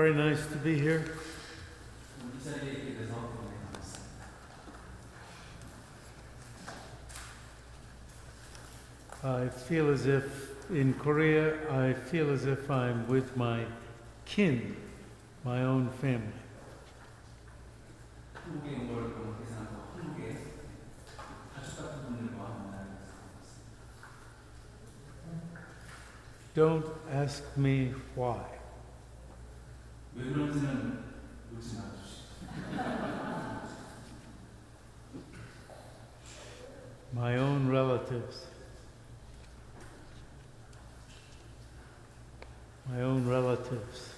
very nice to be here. I feel as if, in Korea, I feel as if I'm with my kin, my own family. Don't ask me why. My own relatives. My own relatives.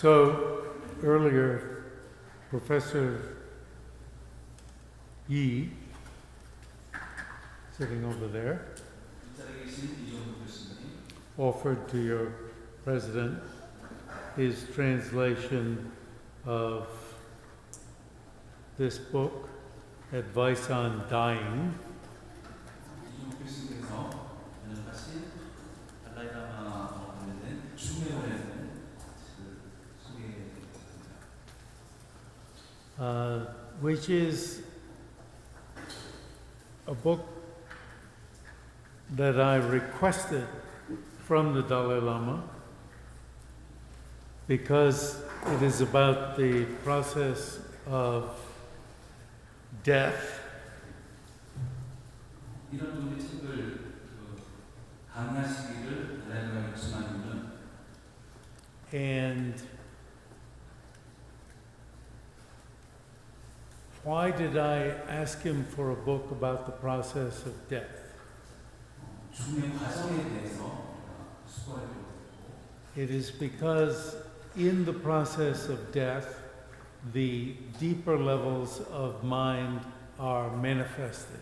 So earlier, Professor Yi, sitting over there, offered to your president his translation of this book, Advice on Dying. Which is a book that I requested from the Dalai Lama because it is about the process of death. And why did I ask him for a book about the process of death? It is because in the process of death, the deeper levels of mind are manifested.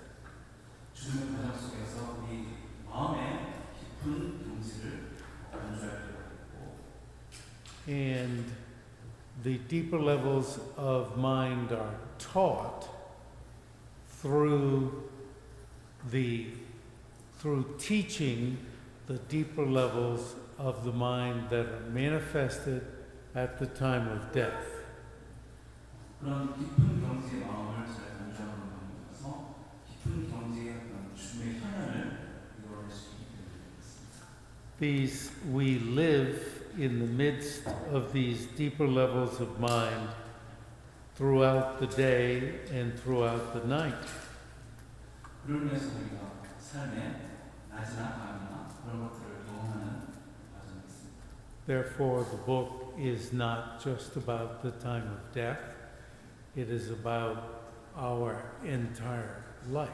And the deeper levels of mind are taught through teaching the deeper levels of the mind that are manifested at the time of death. We live in the midst of these deeper levels of mind throughout the day and throughout the night. Therefore, the book is not just about the time of death, it is about our entire life.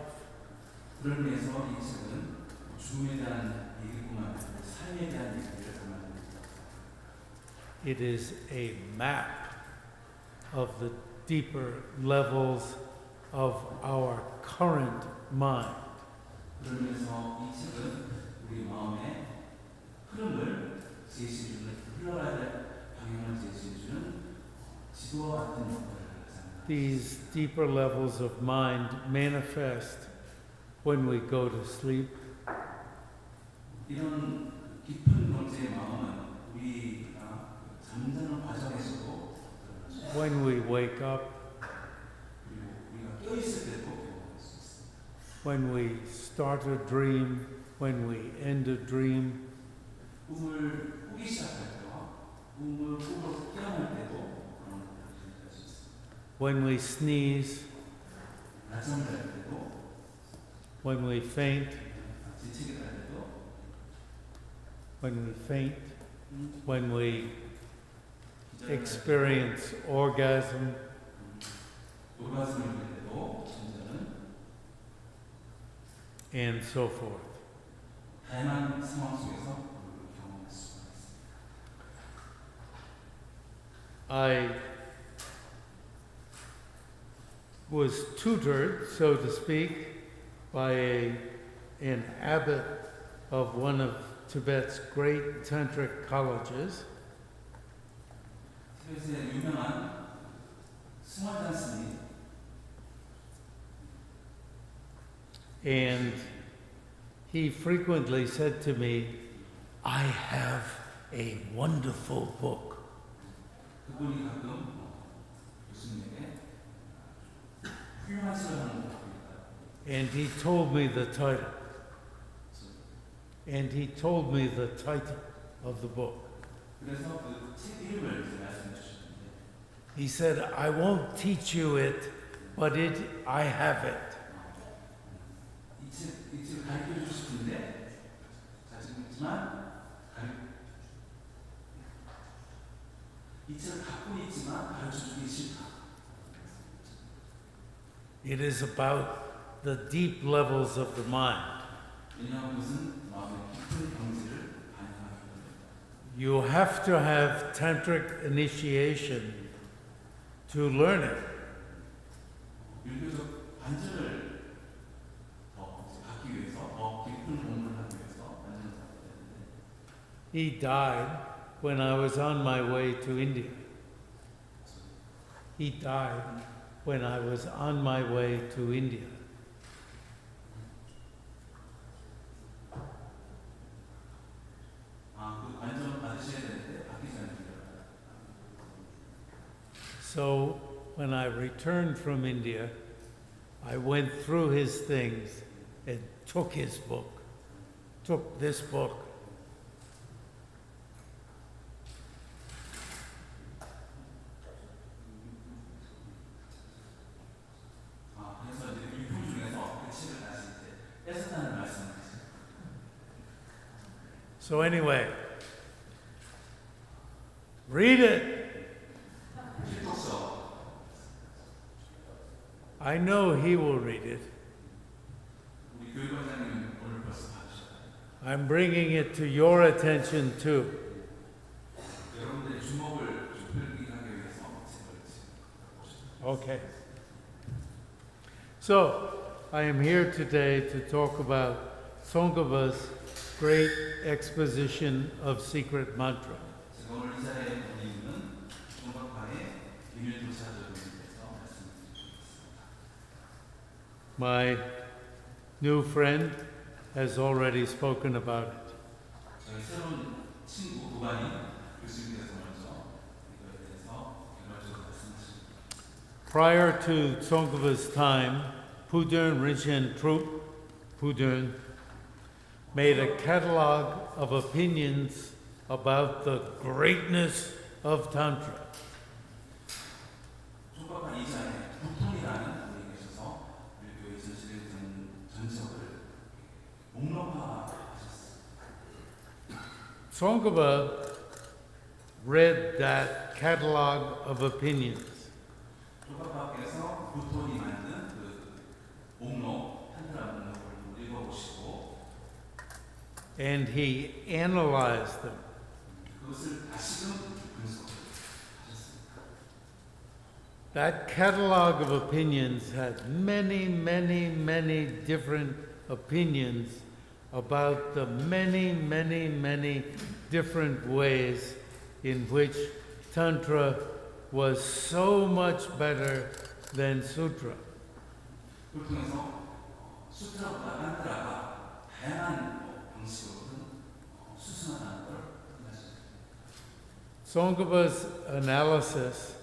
It is a map of the deeper levels of our current mind. These deeper levels of mind manifest when we go to sleep. When we wake up, when we start a dream, when we end a dream, when we sneeze, when we faint, when we experience orgasm, and so forth. I was tutored, so to speak, by an abbot of one of Tibet's great Tantric colleges. 티베트의 유명한 스몰 댄스니 And he frequently said to me, I have a wonderful book. 그분이 가끔 교수님에게 훌륭한 시를 하는 것 같습니다. And he told me the title. And he told me the title of the book. 그래서 그 책 이름을 이제 말씀해 주셨는데 He said, I won't teach you it, but I have it. 이 책을 가르쳐 주고 싶은데 가지고 있지만 이 책을 갖고 있지만 가르쳐 주기 싫다. It is about the deep levels of the mind. 왜냐하면 그것은 마음의 깊은 경지를 반영하기 때문에 You have to have tantric initiation to learn it. 율교적 반전을 더 갖기 위해서 더 깊은 공부를 하기 위해서 반전을 갖게 되는데 He died when I was on my way to India. He died when I was on my way to India. 그 반전 받으셔야 되는데 받기 전에 So when I returned from India, I went through his things and took his book, took this book. 그래서 이제 율법 중에서 그 책을 다시 이제 뺏었다는 말씀을 하시죠. So anyway, read it. 필독서 I know he will read it. 우리 교육원장님은 오늘 벌써 받으셨다. I'm bringing it to your attention too. 여러분들의 주목을 좁히기 위해서 책을 보셨다. Okay. So, I am here today to talk about Tsongkhapa's great exposition of secret mantra. 제가 오늘 이 자리에 온 이유는 종각파의 비밀 도사들에 대해서 말씀드리겠습니다. My new friend has already spoken about it. 저희 새로운 친구 도반이 교수님께서 먼저 이거에 대해서 개괄적으로 말씀하십니다. Prior to Tsongkhapa's time, Pudern Rinchen Trup, Pudern, made a catalog of opinions about the greatness of Tantra. 종각파 이전에 부통이라는 분이 계셔서 율교의 전시된 전적을 목록화하셨습니다. Tsongkhapa read that catalog of opinions. 종각파께서 부통이 만든 그 목록, 탄트라 목록을 읽어보시고 And he analyzed them. 그것을 다시금 분석하셨습니다. That catalog of opinions had many, many, many different opinions about the many, many, many different ways in which Tantra was so much better than Sutra. 그걸 통해서 수트라보다 탄트라가 다양한 방식으로는 수승하다는 걸 말씀하셨습니다. Tsongkhapa's analysis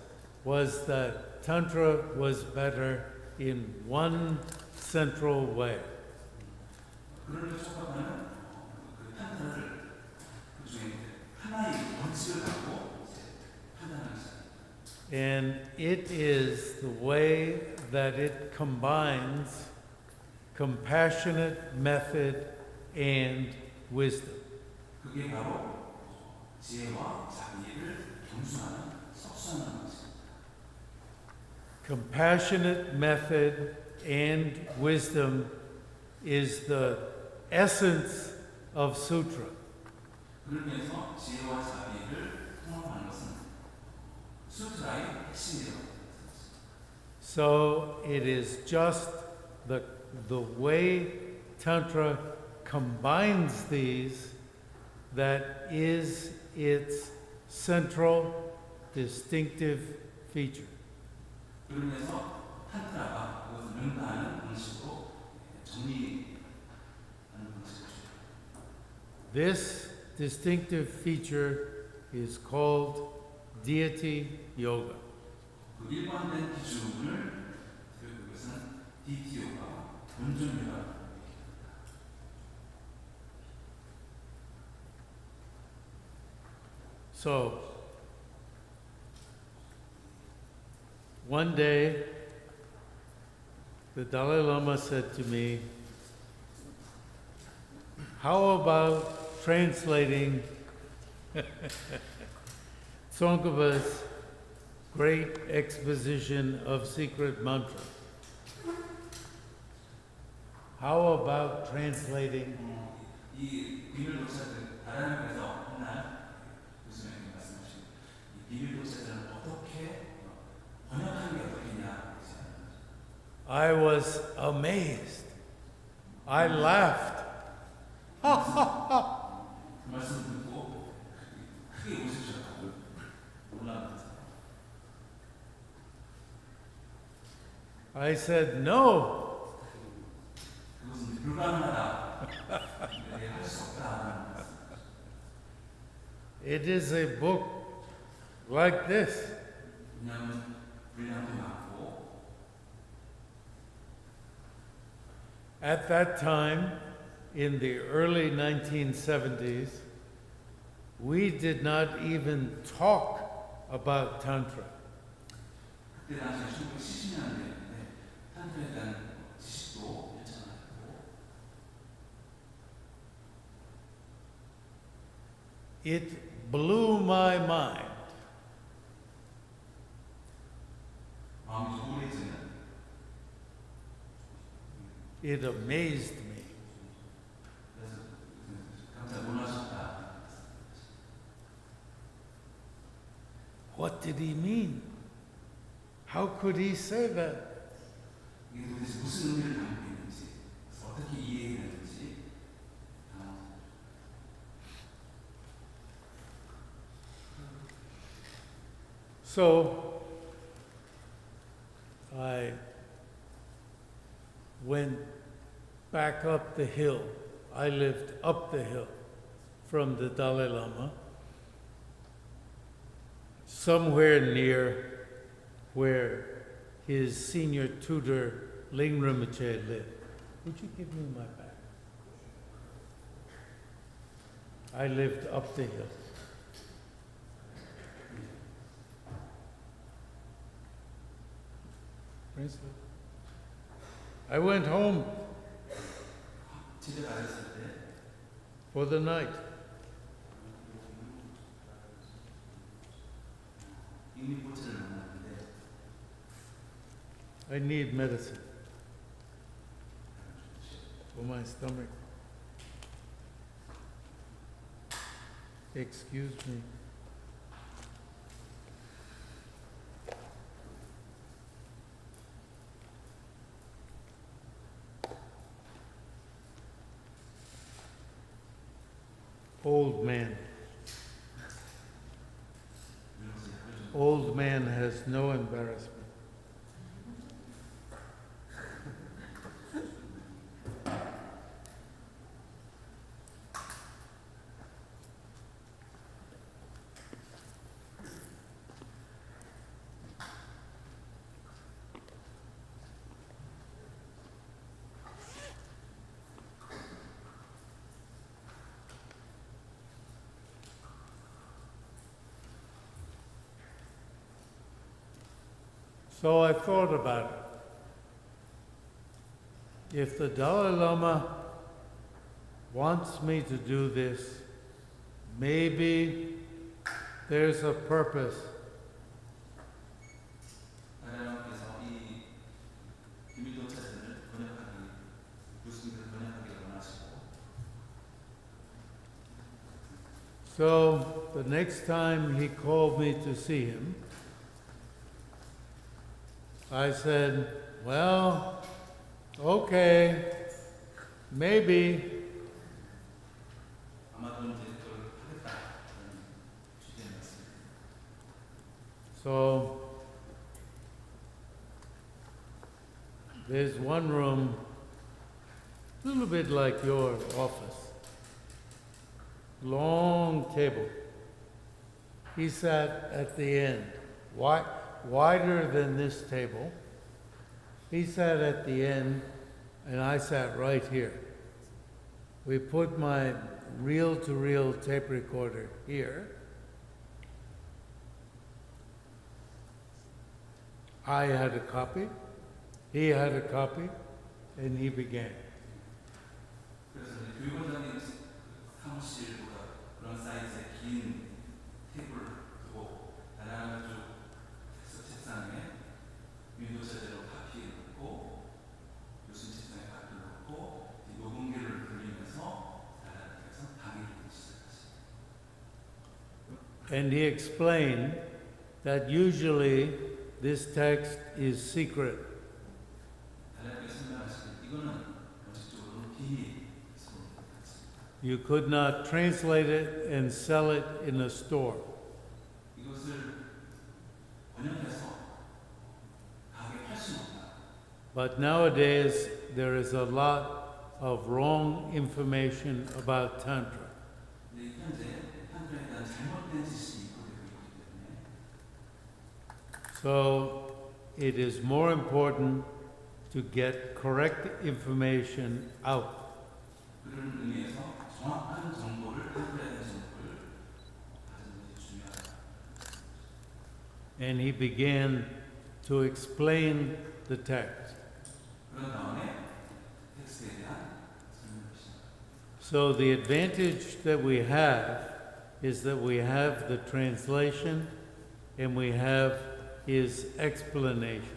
was that Tantra was better in one central way. 그를 촉박하는 그 탄트라를 그 중에 하나의 원칙을 갖고 판단하는 시간. And it is the way that it combines compassionate method and wisdom. 그게 바로 지혜와 자비를 겸손하는 석수하는 것입니다. Compassionate method and wisdom is the essence of Sutra. 그를 위해서 지혜와 자비를 통합하는 것은 수트라의 핵심이라고 So it is just the way Tantra combines these that is its central distinctive feature. 그러면서 탄트라가 그것을 능가하는 방식으로 정리하는 방식이죠. This distinctive feature is called Deity Yoga. 그 일관된 기준을 그것은 디티 요가, 본尊 요가. So, one day, the Dalai Lama said to me, how about translating Tsongkhapa's great exposition of secret mantras? How about translating 이 비밀 독자들 다라님께서 한날 교수님께 말씀하신 이 비밀 독자들은 어떻게 번역하는 게 어떻겠냐. I was amazed. I laughed. 그 말씀 듣고 크게 웃으셨다고 놀라면서 I said, no, 그것은 불가능하다. 할 수 없다. it is a book like this. 왜냐하면 분량도 많고 At that time, in the early 1970s, we did not even talk about Tantra. 그때 당시에 1970년대인데 탄트에 대한 지식도 일정하고 It blew my mind. 마음이 우울해지는 It amazed me. 그래서 깜짝 놀라셨다. What did he mean? How could he say that? 이게 도대체 무슨 의미를 담고 있는지 어떻게 이해했는지 So I went back up the hill. I lived up the hill from the Dalai Lama, somewhere near where his senior tutor Ling Rinpoche lived. Would you give me my bag? I lived up the hill. I went home 집에 가셨을 때 for the night. 잉리포츠를 만났는데 I need medicine for my stomach. Excuse me. Old man. Old man has no embarrassment. So I thought about it. If the Dalai Lama wants me to do this, maybe there's a purpose. 다라님께서 이 비밀 독자들을 번역하기 교수님께서 번역하기를 원하시고 So the next time he called me to see him, I said, well, okay, maybe. 아마도 이제 그걸 So there's one room, a little bit like your office, long table. He sat at the end, wider than this table. He sat at the end, and I sat right here. We put my reel-to-reel tape recorder here. I had a copy, he had a copy, and he began. 그래서 이제 교육원장님 사무실보다 그런 사이즈의 긴 테이블을 두고 다양한 쭉 책상에 윈도우 체제로 카피를 넣고 교수님 책상에 카피를 넣고 녹음기를 돌리면서 다양하게 강의를 시작하십니다. And he explained that usually this text is secret. 다양하게 설명하시길 이거는 원칙적으로는 비밀. You could not translate it and sell it in a store. 이것을 번역해서 가게 팔 수는 없다. But nowadays, there is a lot of wrong information about Tantra. 근데 현재 탄트라에 대한 잘못된 지식이 보도되고 있기 때문에 So it is more important to get correct information out. 그런 의미에서 정확한 정보를 탄트라에 대한 정보를 가지는 것이 중요하다. And he began to explain the text. 그런 다음에 텍스트에 대한 설명을 시작합니다. So the advantage that we have is that we have the translation and we have his explanation.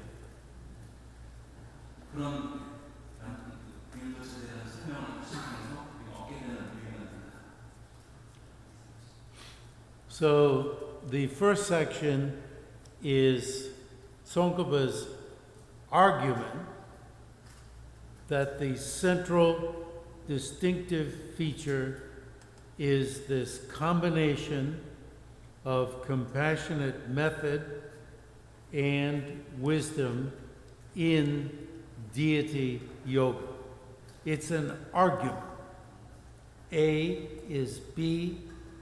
그런 비밀도체에 대한 설명을 하시면서 얻게 되는 유익은 So the first section is Tsongkhapa's argument that the central distinctive feature is this combination of compassionate method and wisdom in deity yoga. It's an argument. A is B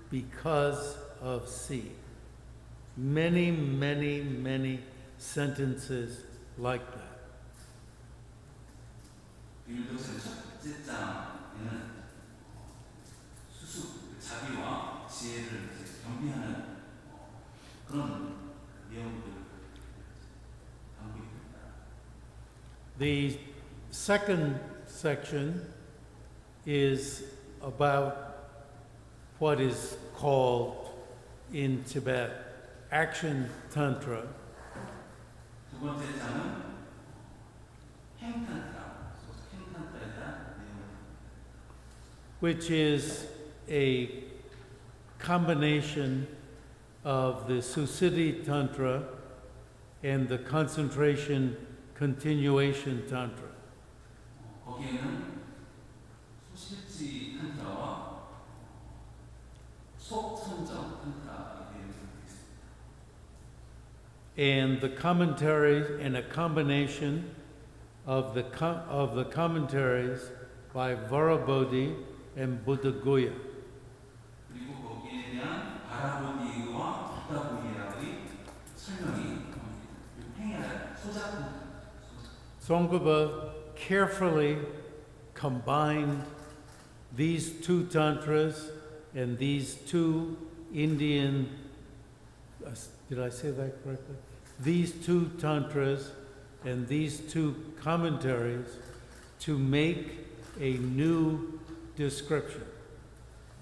because of C. Many, many, many sentences like that. 비밀도체 첫째 장에는 수수 자비와 지혜를 이제 겸비하는 그런 내용들 담고 있습니다. The second section is about what is called in Tibet action tantra, 두 번째 장은 행탄트라, 행탄트라에 대한 내용입니다. which is a combination of the Susiddhi Tantra and the concentration continuation tantra. 거기에는 소실지 탄트라와 속선정 탄트라의 내용이 들어있습니다. And the commentaries and a combination of the commentaries by Varabodhi and Buddhaguya. 그리고 거기에 대한 바라보디와 부다보디의 설명이 행해야 소작 Tsongkhapa carefully combined these two tantras and these two Indian, did I say that correctly? These two tantras and these two commentaries to make a new description.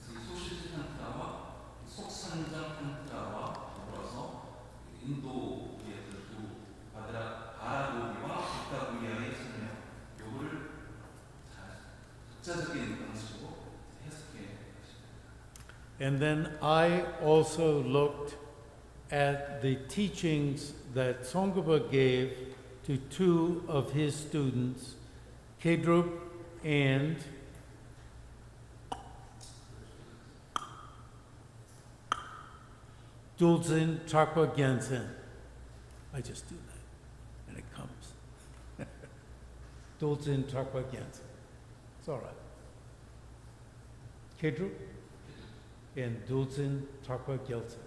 소실지 탄트라와 속선정 탄트라와 더불어서 인도의 두 바라보디와 부다보디의 설명 요거를 적자적인 방식으로 해석해 가십니다. And then I also looked at the teachings that Tsongkhapa gave to two of his students, Kedrup and Dulzin Chakwa Gyaltsen. I just do that, and it comes. Dolzin Takwa Gyatso. It's all right. Kedru and Dolzin Takwa Gyatso.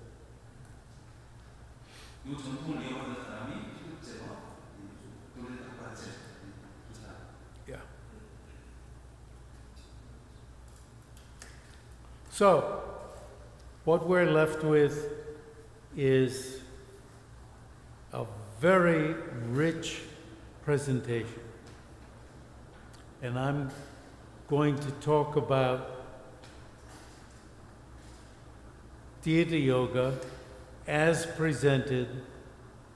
이 전통을 이어가는 사람이 필독제와 노래 닭발제 두 사람. Yeah. So, what we're left with is a very rich presentation. And I'm going to talk about Deity Yoga as presented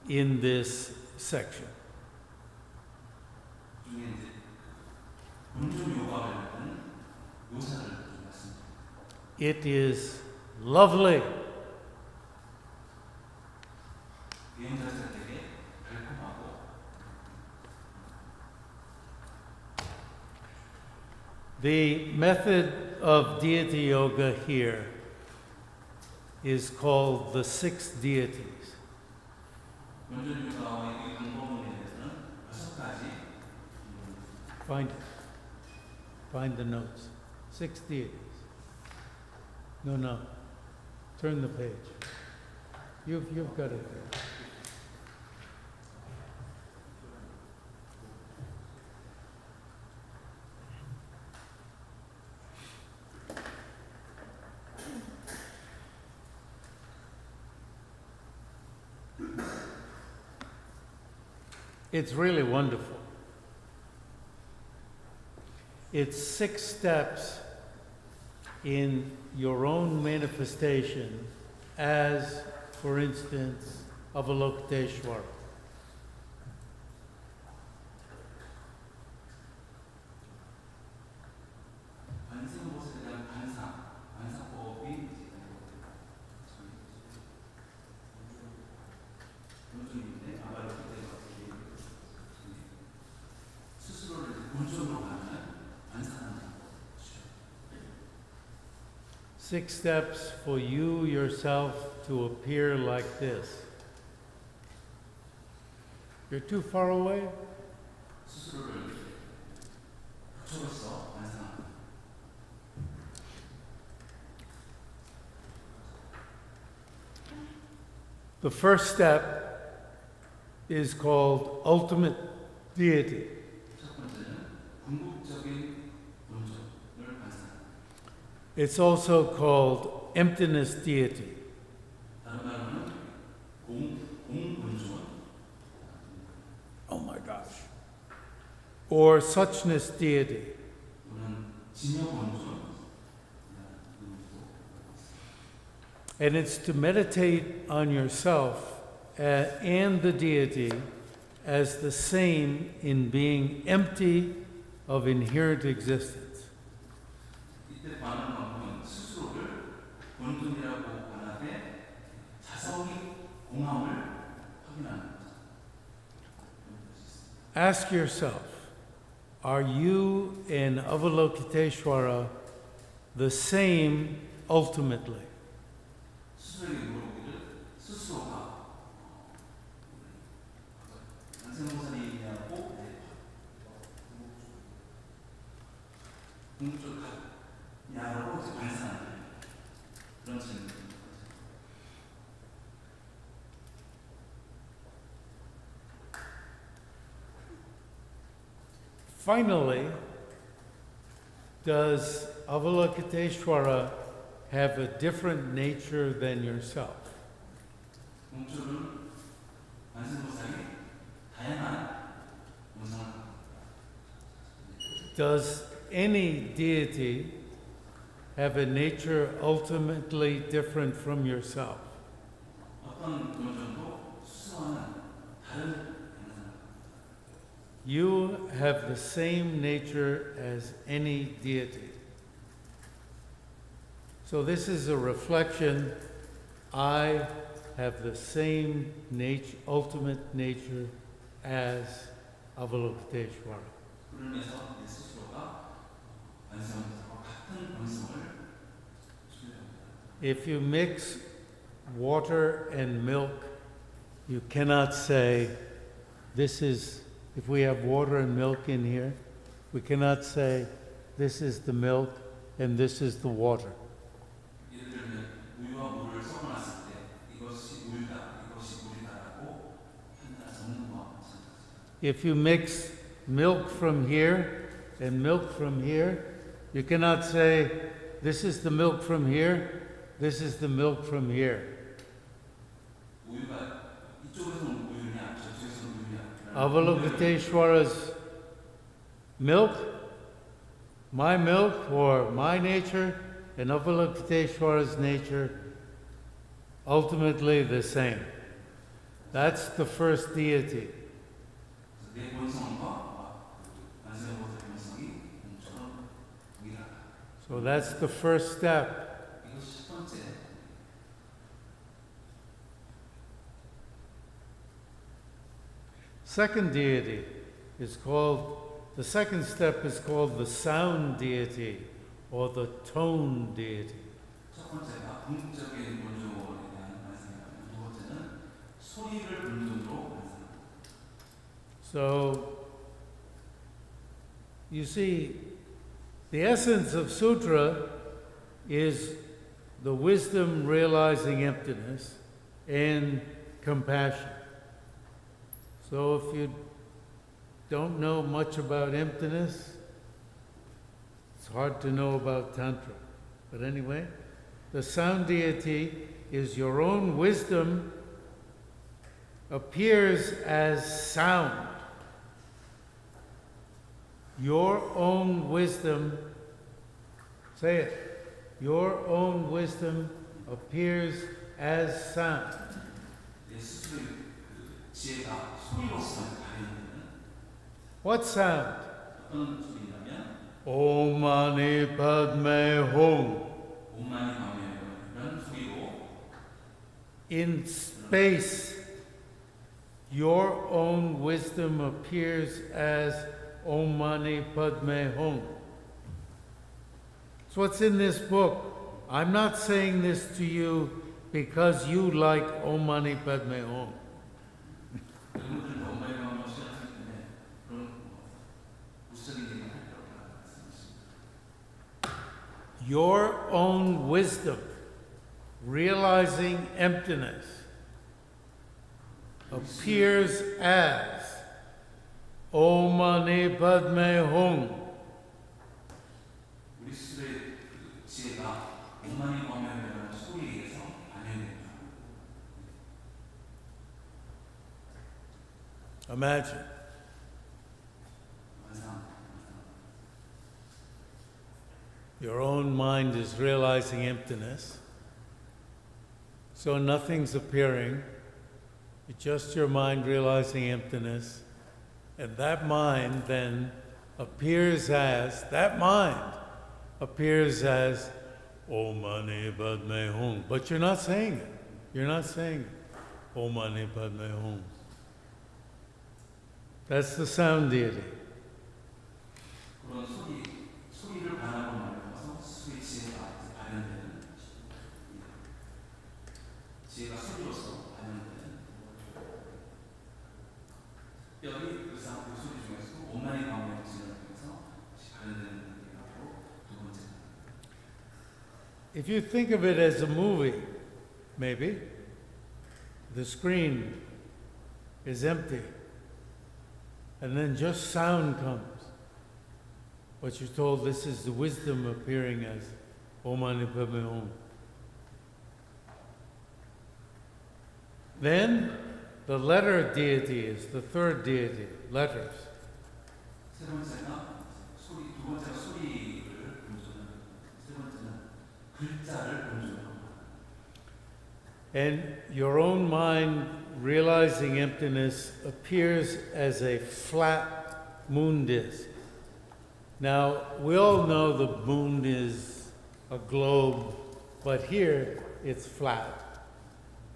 in this section. 중에 이제 본존 요가 관련된 묘사를 좀 말씀드립니다. It is lovely. 배운 자세가 되게 달콤하고 The method of deity yoga here is called the six deities. 본존 요가의 이 방법에 대해서는 6가지 Find it. Find the notes. Six deities. No. Turn the page. You've got it there. It's really wonderful. It's 6 steps in your own manifestation as, for instance, Avalokiteshvara. 관세음 것에 대한 관사법이 본존인데 아마 이렇게 되어 스스로를 본존으로 가는 관사하는 방법. 6 steps for you yourself to appear like this. You're too far away? 스스로를 부처로서 관사하는. The first step is called ultimate deity. 첫 번째는 궁극적인 본존을 관사하는. It's also called emptiness deity. 다른 말로는 공본존 Oh my gosh. Or suchness deity. 또는 진여본존. And it's to meditate on yourself and the deity as the same in being empty of inherent existence. 이때 반응 방법은 스스로를 본존이라고 말하되 자성이 공함을 확인하는 거죠. Ask yourself, are you and Avalokiteshvara the same ultimately? 스스로에게 물어보기를 스스로가 관세음보살이냐고 궁극적이냐라고 관사하는 그런 질문입니다. Finally, does Avalokiteshvara have a different nature than yourself? 궁극적으로는 관세음보살이 다양한 원상을 Does any deity have a nature ultimately different from yourself? 어떤 본존도 스스로와는 다른 원상을 You have the same nature as any deity. So this is a reflection. I have the same ultimate nature as Avalokiteshvara. 그러면서 내 스스로가 관세음보살과 같은 본성을 소유합니다. If you mix water and milk, You cannot say, this is, if we have water and milk in here, we cannot say, this is the milk and this is the water. 예를 들면 우유와 물을 섞어놨을 때 이것이 우유다, 이것이 물이다라고 판단하는 거와 마찬가지입니다. If you mix milk from here and milk from here, you cannot say, this is the milk from here, this is the milk from here. 우유가 이쪽에서는 우유냐, 저쪽에서는 우유냐. Avalokiteshvara's milk, my milk or my nature, and Avalokiteshvara's nature, ultimately the same. That's the first deity. 내 본성과 만세보살의 본성이 공처럼 동일하다. So that's the first step. 이것이 첫 번째. Second deity is called, the second step is called the sound deity or the tone deity. 첫 번째가 궁극적인 원조에 대한 말씀이라면 두 번째는 소리를 본존으로 말씀합니다. So, you see, the essence of sutra is the wisdom realizing emptiness and compassion. So if you don't know much about emptiness, it's hard to know about Tantra. But anyway, the sound deity is your own wisdom appears as sound. Your own wisdom, say it, your own wisdom appears as sound. 내 스스로의 지혜가 소리로서 발현되는 What sound? 어떤 소리냐면 Om Mani Padme Hum. 온만이 가면 소리로 In space, your own wisdom appears as Om Mani Padme Hum. It's what's in this book. I'm not saying this to you because you like Om Mani Padme Hum. 여러분들도 온만이 가면 시작하기 때문에 그런 우스적인 얘기를 할 거라고 말씀하십니다. Your own wisdom, realizing emptiness, appears as Om Mani Padme Hum. 우리 스스로의 그 지혜가 온만이 가면 소리에 의해서 반영됩니다. Imagine. Your own mind is realizing emptiness. So nothing's appearing. It's just your mind realizing emptiness. And that mind then appears as, Om Mani Padme Hum. But you're not saying it. You're not saying it. Om Mani Padme Hum. That's the sound deity. 그런 소리를 반하고 말면서 스스로의 지혜가 발현되는 지혜가 소리로서 발현되는 특별히 그 소리 중에서 온만이 가면 지혜를 통해서 발현되는 얘기가 바로 두 번째입니다. If you think of it as a movie, maybe, the screen is empty, and then just sound comes. What you're told, this is the wisdom appearing as Om Mani Padme Hum. Then, the letter deity is the third deity, letters. 세 번째가 두 번째가 소리를 본존하는, 세 번째는 글자를 본존하는. And your own mind realizing emptiness appears as a flat moon disk. Now, we all know the moon is a globe, but here it's flat.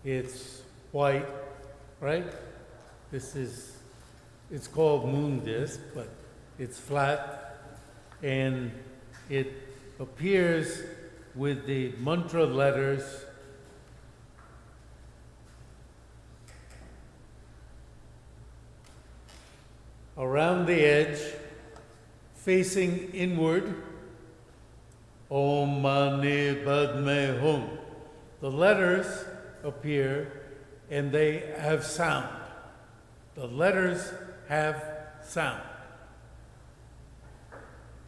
It's white, right? It's called moon disk, but it's flat, and it appears with the mantra letters around the edge, facing inward, Om Mani Padme Hum. The letters appear and they have sound. The letters have sound.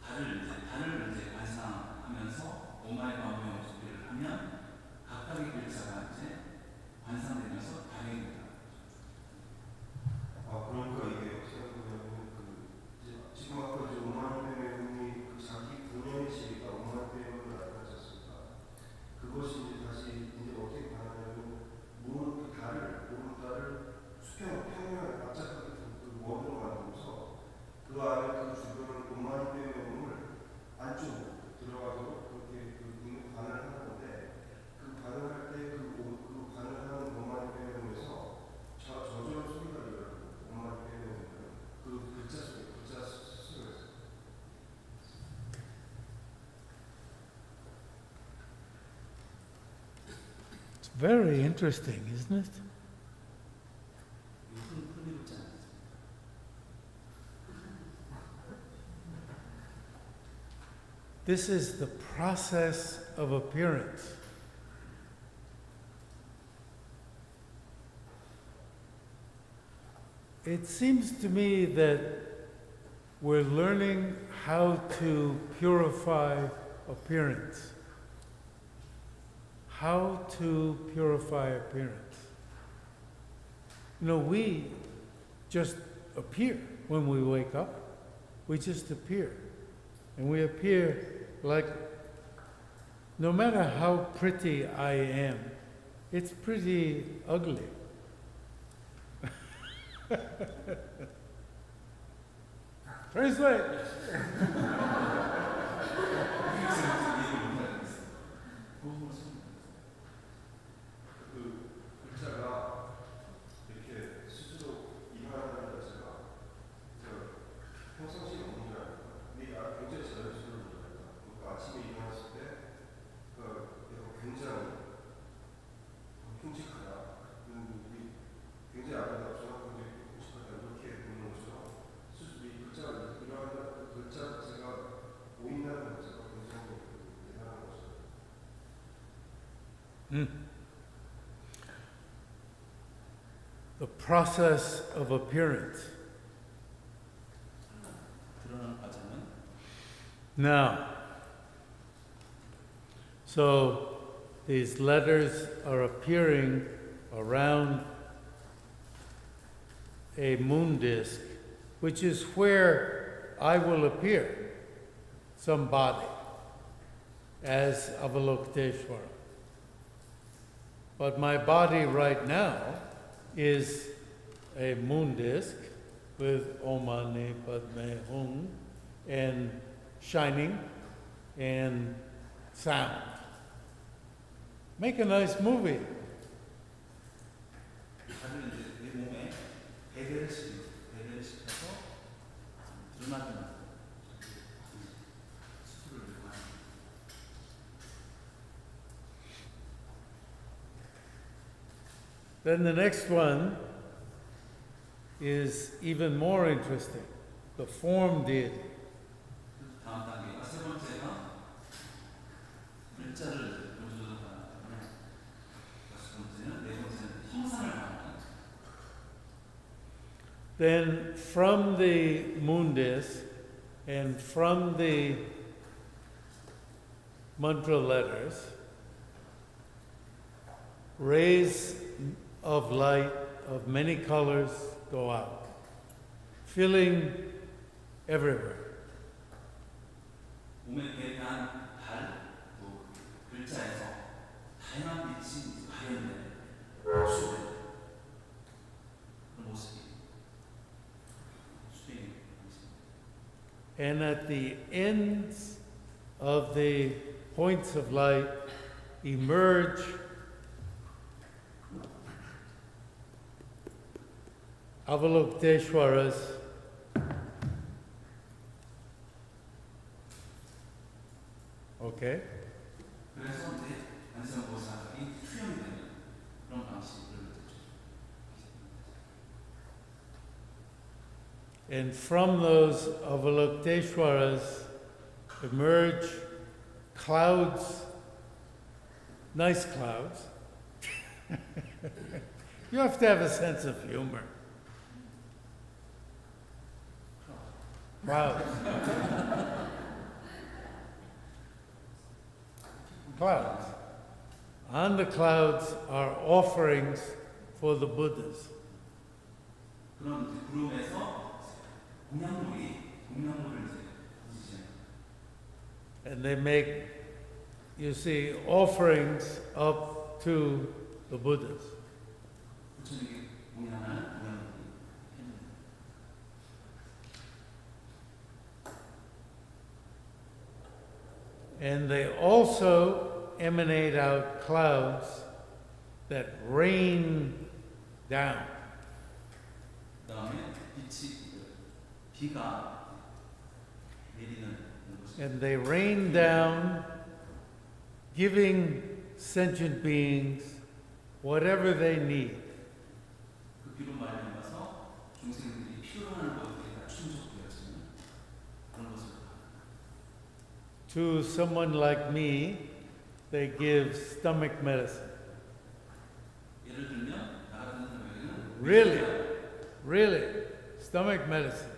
달을 이제 관상하면서 오마이 마음의 준비를 하면 각각의 글자가 이제 관상되면서 달이 됩니다. 그러니까 이게 생각해보면 지금 아까 이제 오마이 배우님이 자기 본연의 시가 오마이 배우를 나타냈었습니다. 그것이 이제 다시 이제 어떻게 변하냐면 모르는 달을 수평 평면에 납작하게 그 원으로 만들면서 그 안에 그 주변을 오마이 배우님을 안쪽으로 들어가도록 그렇게 그 반을 하는 건데 그 반을 할 때 그 반을 하는 오마이 배우님에서 저절 소리가 들려요. 오마이 배우님은 그 글자 속에서. It's very interesting, isn't it? This is the process of appearance. It seems to me that we're learning how to purify appearance. How to purify appearance. You know, we just appear when we wake up. We just appear. And we appear like, no matter how pretty I am, it's pretty ugly. Translate. 그 글자가 이렇게 스스로 일어나는 자체가 평상시에 없는 줄 알까? 근데 굉장히 자연스러운 줄 알까? 그러니까 아침에 일어났을 때 굉장히 흉측하다. 굉장히 아름답죠. 굉장히 흉측하다. 이렇게 보는 것처럼 이 글자가 일어나는 그 글자 자체가 보인다는 자체가 굉장히 대단한 것이죠. The process of appearance. Now, so these letters are appearing around a moon disk, which is where I will appear, some body, as Avalokiteshvara. But my body right now is a moon disk with Om Mani Padme Hum and shining and sound. Make a nice movie. 달을 이제 내 몸에 배배를 시켜서 드러나게 만드는 수술을 이용하는. Then the next one is even more interesting. The form deity. 다음 단계가 세 번째가 글자를 조절하는. 다섯 번째는 네 번째는 형상을 말하는. Then from the moon disk and from the mantra letters, rays of light of many colors go out, filling everywhere. 몸에 배배한 달, 또 글자에서 다양한 빛이 발현되는 수된 그런 모습이 수행이 있습니다. And at the ends of the points of light emerge Avalokiteshvaras, okay? 그래서 이제 관세음보살이 수행되는 그런 방식을 And from those Avalokiteshwaras emerge clouds, nice clouds. You have to have a sense of humor. Clouds. Clouds. On the clouds are offerings for the Buddhas. 그런 이제 구름에서 공양물을 이제 던지시는 And they make, you see, offerings up to the Buddhas. 부처님께 공양하는 공양물이 있는 And they also emanate out clouds that rain down. 그다음에 비가 내리는 것이 And they rain down, giving sentient beings whatever they need. 그 비로 말미암아서 중생들이 필요한 것들이 다 충족되어지는 그런 것을 To someone like me, they give stomach medicine. 예를 들면 나 같은 사람에게는 Really, stomach medicine.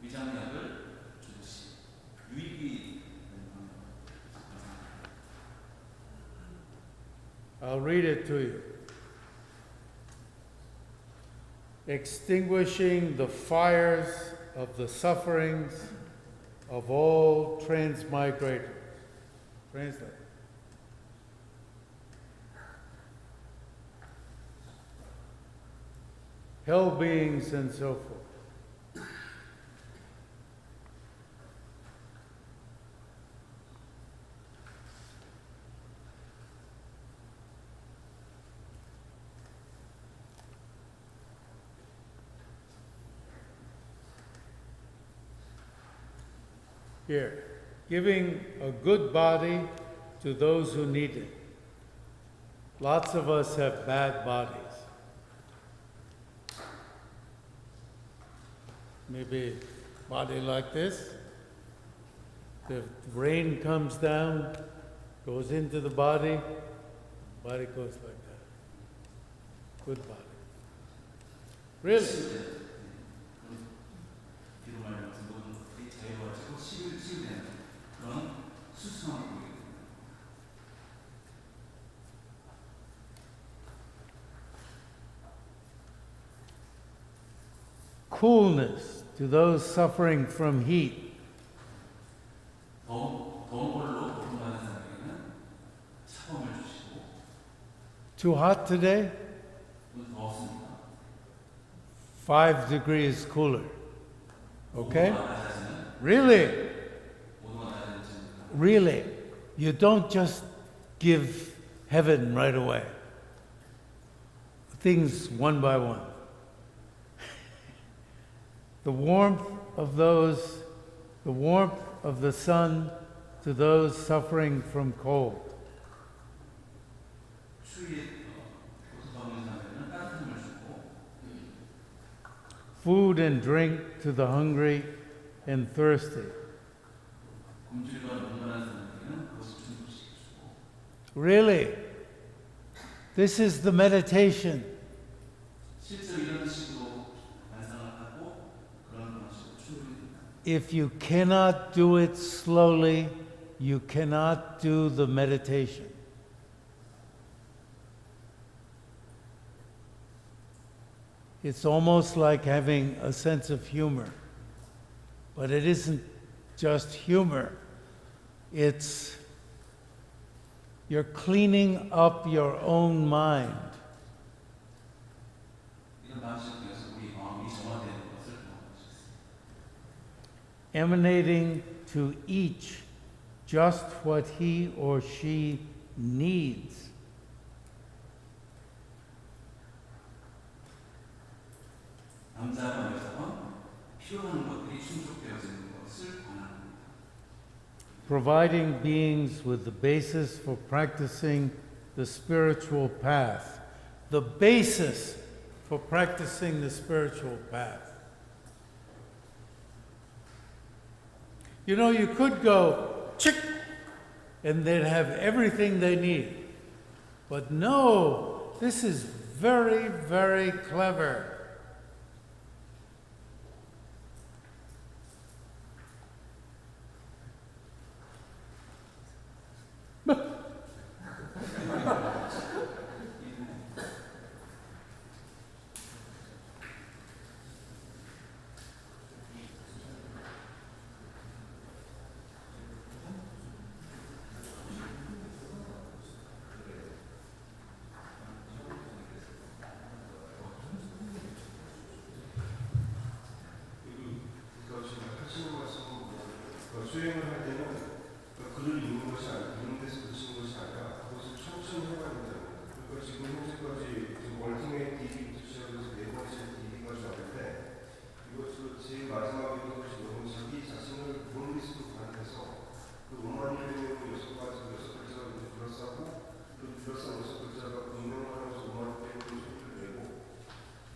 위장약을 주듯이 유익이 되는 방법. I'll read it to you. Extinguishing the fires of the sufferings of all transmigrators. Translate. Hell beings and so forth. Here, giving a good body to those who need it. Lots of us have bad bodies. Maybe body like this. The rain comes down, goes into the body goes like that. Good body. Really? 비로 말미암아서 모든 것들이 자유로워지고 치유되는 그런 수수함을 보이게 됩니다. Coolness to those suffering from heat. 더운 걸로 고통받는 사람에게는 차범을 주시고 Too hot today? 오늘 더웠습니다. 5 degrees cooler. Okay? 온도가 낮아지는 Really? 온도가 낮아지는 Really? You don't just give heaven right away. Things one by one. The warmth of the sun to those suffering from cold. 추위에 고통받는 사람에게는 따뜻함을 주고 Food and drink to the hungry and thirsty. 굶주리고 목마른 사람에게는 그것을 충족시켜주고 Really? This is the meditation. 실제로 이런 식으로 반상을 하고 그런 방식으로 충분히 됩니다. If you cannot do it slowly, you cannot do the meditation. It's almost like having a sense of humor. But it isn't just humor. It's you're cleaning up your own mind. 이런 방식을 통해서 우리 마음이 정화되는 것을 경험할 수 있습니다. Emanating to each just what he or she needs. 남자와 여자가 필요한 것들이 충족되어지는 것을 권합니다. Providing beings with the basis for practicing the spiritual path. The basis for practicing the spiritual path. You know, you could go, chick, and they'd have everything they need. But no, this is very, very clever. 수행을 할 때는 글을 읽는 것이 아니라 읽는 데서 그치는 것이 아니라 그것을 천천히 해가야 된다는 거예요. 그러니까 지금 현재까지 지금 얼티메이트 DB부터 시작해서 네 번째 DB까지 왔는데 이것을 제일 마지막에 너무 자기 자신을 모르겠으면 반해서 그 5만이 되는 6글자가 둘러싸고 그 둘러싼 6글자가 분명하면서 5만이 되는 소리를 내고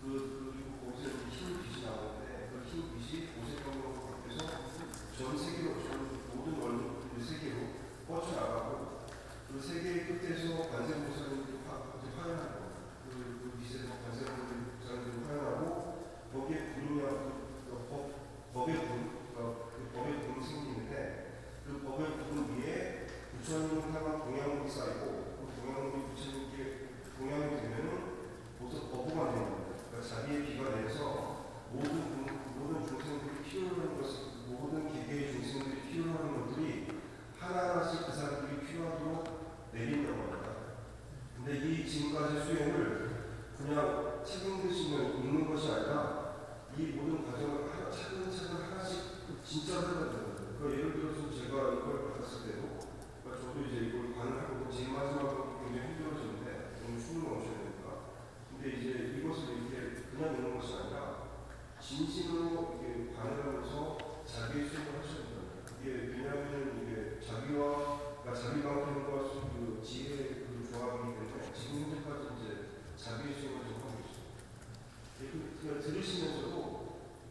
그리고 거기서 흰 빛이 나오는데 그 흰 빛이 오색감으로 바뀌어서 전 세계로 모든 얼굴 세계로 뻗쳐나가고 그 세계의 끝에서 관세음보살님들이 화연하고 그 빛에서 관세음보살님들이 화연하고 거기에 불이냐 법의 불이 생기는데 그 법의 불 위에 부처님을 향한 동양물이 쌓이고 그 동양물이 부처님께 동양이 되면은 보통 거부가 되는 겁니다. 그러니까 자기의 비가 내려서 모든 중생들이 필요로 하는 것을 모든 개개의 중생들이 필요로 하는 것들이 하나하나씩 그 사람들이 필요하도록 내린다고 합니다. 근데 이 지금까지 수행을 그냥 책 읽으시면 읽는 것이 아니라 이 모든 과정을 차근차근 하나씩 진짜로 해야 된다는 거예요. 그러니까 예를 들어서 제가 이걸 받았을 때도 그러니까 저도 이제 이걸 관을 하고 제일 마지막으로 굉장히 힘들어지는데 너무 숨을 멈춰야 되니까 근데 이제 이것을 이렇게 그냥 읽는 것이 아니라 진심으로 이게 관을 하면서 자기의 수행을 하셔야 된다. 이게 왜냐하면 이게 그러니까 자기 방편과 그 지혜의 그 조합이기 때문에 지금 현재까지 이제 자기의 수행을 좀 하고 있어요. 그냥 들으시면서도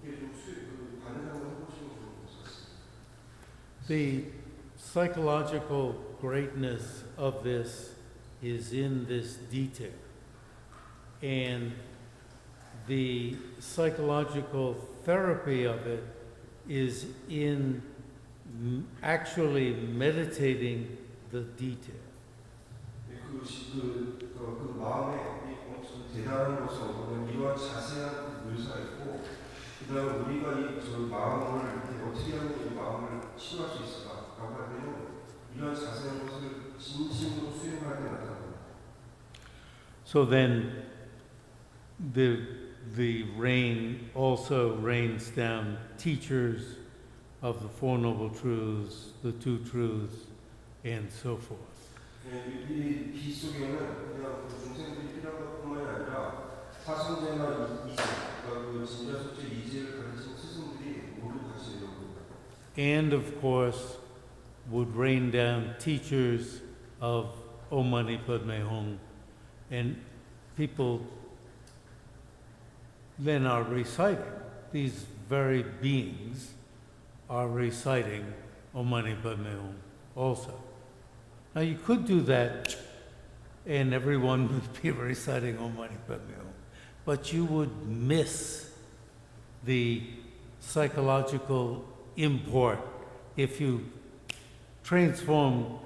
이게 좀 관을 한번 해보시면 좋을 것 같습니다. The psychological greatness of this is in this detail. And the psychological therapy of it is in actually meditating the detail. 그 마음에 엄청 대단한 것은 뭐냐면 이러한 자세한 묘사가 있고 그 다음에 우리가 저 마음을 이렇게 어떻게 하면 이 마음을 치유할 수 있을까 라고 할 때는 이러한 자세한 것을 진심으로 수행할 때 나타납니다. So then the rain also rains down teachers of the Four Noble Truths, the Two Truths, and so forth. 이 비 속에는 그냥 중생들이 필요한 것뿐만이 아니라 사성제나 이제, 그러니까 그 진자속제 이제를 가르치는 스승들이 모두 같이 내려옵니다. And of course, would rain down teachers of Om Mani Padme Hum, and people then are reciting. These very beings are reciting Om Mani Padme Hum also. Now you could do that and everyone would be reciting Om Mani Padme Hum, but you would miss the psychological import if you transform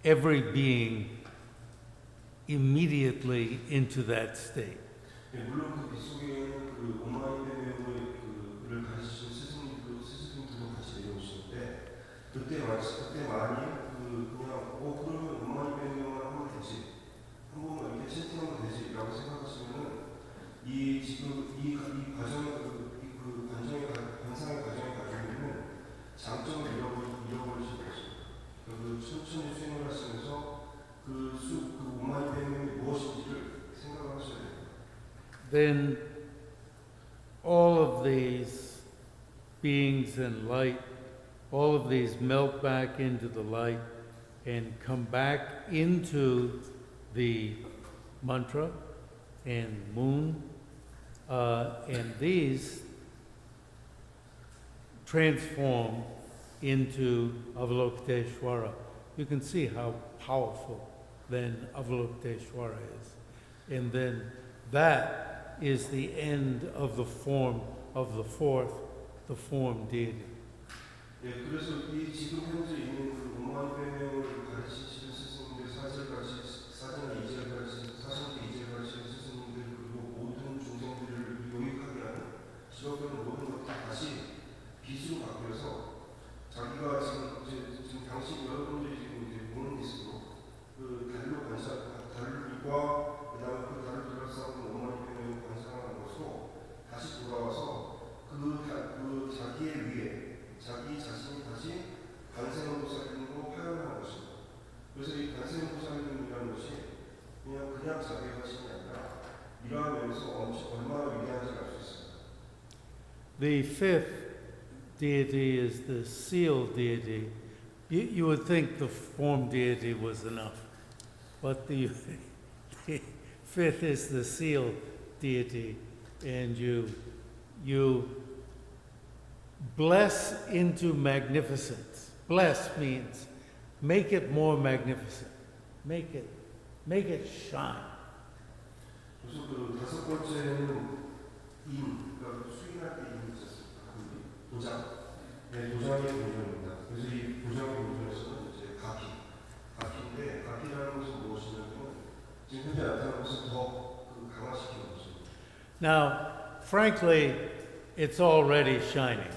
every being immediately into that state. 물론 그 빗속에는 그 옴마니 베메오의 그를 가르치신 스승님도 같이 내려오시는데 그때 많이 그냥 그러면 옴마니 베메오만 하면 되지 한 번만 이렇게 채팅하면 되지라고 생각하시면은 지금 이 과정의 그 관상의 과정에 가지고 있는 장점을 잃어버리실 것입니다. 그 천천히 수행을 하시면서 그 옴마니 베메오이 무엇인지를 생각을 하셔야 됩니다. Then all of these beings and light, all of these melt back into the light and come back into the mantra and moon, and these transform into Avalokiteshvara. You can see how powerful then Avalokiteshvara is. And then that is the end of the form of the fourth, the form deity. 예, 그래서 이 지금 현재 있는 그 오만배명을 가르치시는 스승님들, 사전에 이제를 가르치는 사선계 이제를 가르치는 스승님들 그리고 모든 중생들을 교육하게 하는 직업별은 모든 것들이 다시 빚으로 바뀌어서 자기가 지금 당신 여러분들이 지금 이제 보는 모습으로 그 달로 달과 그다음에 그 달을 둘러싸고 오만이 배명을 관상하는 것으로 다시 돌아와서 그 자기의 위에 자기 자신이 다시 관세음보살님으로 화연하는 것입니다. 그래서 이 관세음보살님이라는 것이 그냥 자기의 화신이 아니라 이러한 면에서 얼마나 위대한지 알 수 있습니다. The fifth deity is the seal deity. You would think the form deity was enough, but the fifth is the seal deity, and you bless into magnificence. Bless means make it more magnificent. Make it shine. 그래서 그 다섯 번째는 그러니까 수인할 때 인 있었습니다. 도장. 네, 도장의 본전입니다. 그래서 이 도장의 본전에서는 이제 가피인데 가피라는 것은 무엇이냐면 지금 현재 나타나는 것은 더 강화시키는 것입니다. Now, frankly, it's already shining.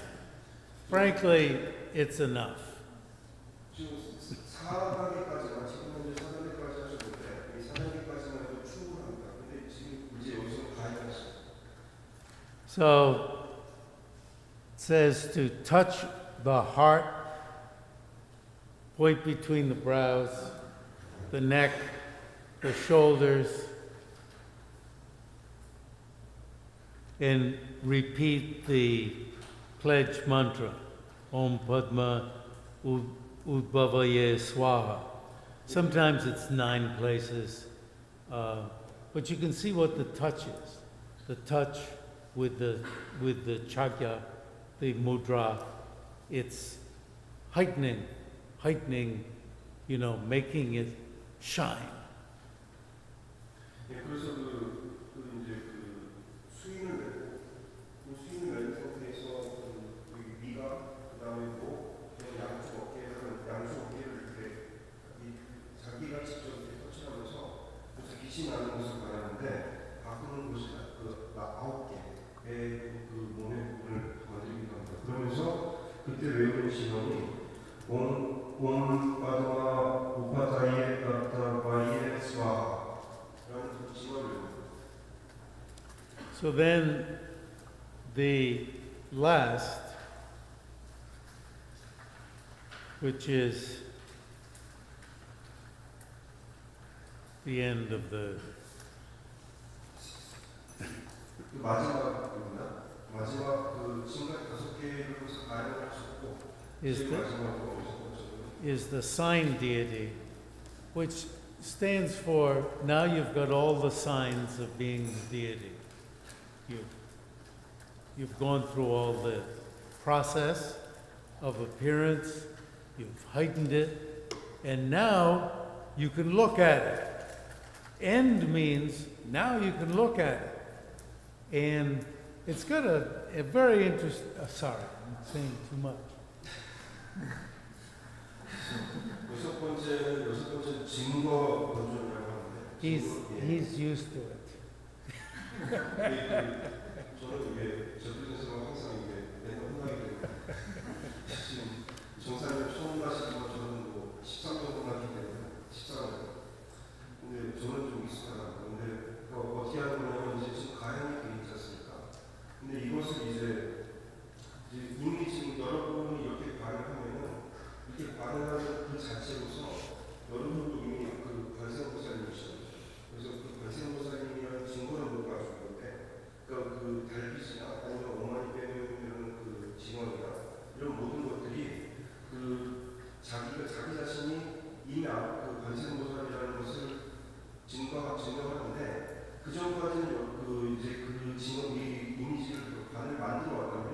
Frankly, it's enough. 지금 4단계까지만 지금 현재 4단계까지 하셨는데 이 4단계까지만 해도 충분합니다. 근데 지금 이제 여기서 가야 하십니다. So, it says to touch the heart, point between the brows, the neck, the shoulders, and repeat the pledge mantra, Om Padma Udbhavaye Swaha. Sometimes it's 9 places, but you can see what the touch is. The touch with the chakya, the mudra, it's heightening, making it shine. 네, 그래서 이제 수인을 내고 그 수인을 낸 상태에서 위가 그다음에 양쪽 어깨를 이렇게 자기가 직접 이렇게 터치하면서 그래서 빛이 나는 것을 말하는데 바꾸는 것이 9개의 그 몸의 부분을 만들기도 합니다. 그러면서 그때 외우는 신원이 옴 파드마 우파타이에 따타바이에 스와라는 그 신원을. So then the last, which is the end of the 마지막 그 지금까지 5개를 가야를 하셨고 is the sign deity, which stands for, now you've got all the signs of being the deity. You've gone through all the process of appearance, you've heightened it, and now you can look at it. End means now you can look at it. And it's got a very interesting, sorry, I'm saying too much. 여섯 번째 증거 본전이라고 하는데 He's used to it. 저는 이게 저쪽에서 항상 이게 매번 혼나게 됩니다. 지금 정사님 처음 가시고 저는 13년 혼나기 때문에 14년. 근데 저는 좀 익숙하다. 근데 어떻게 하는 거냐면 이제 지금 가양이 돼 있지 않습니까? 근데 이것을 이제 이미 지금 여러분이 이렇게 반응하면은 이렇게 반응하는 그 자체로서 여러분도 이미 그 관세음보살님이시죠. 그래서 그 관세음보살님이라는 증거를 못 가지고 있는데, 그러니까 그 달빛이나 아니면 오만이 빼는 그 진원이나 이런 모든 것들이 그 자기 자신이 이미 그 관세음보살이라는 것을 증거하는데 그 전까지는 이제 그 진원 이미지를 반을 만들어 왔다면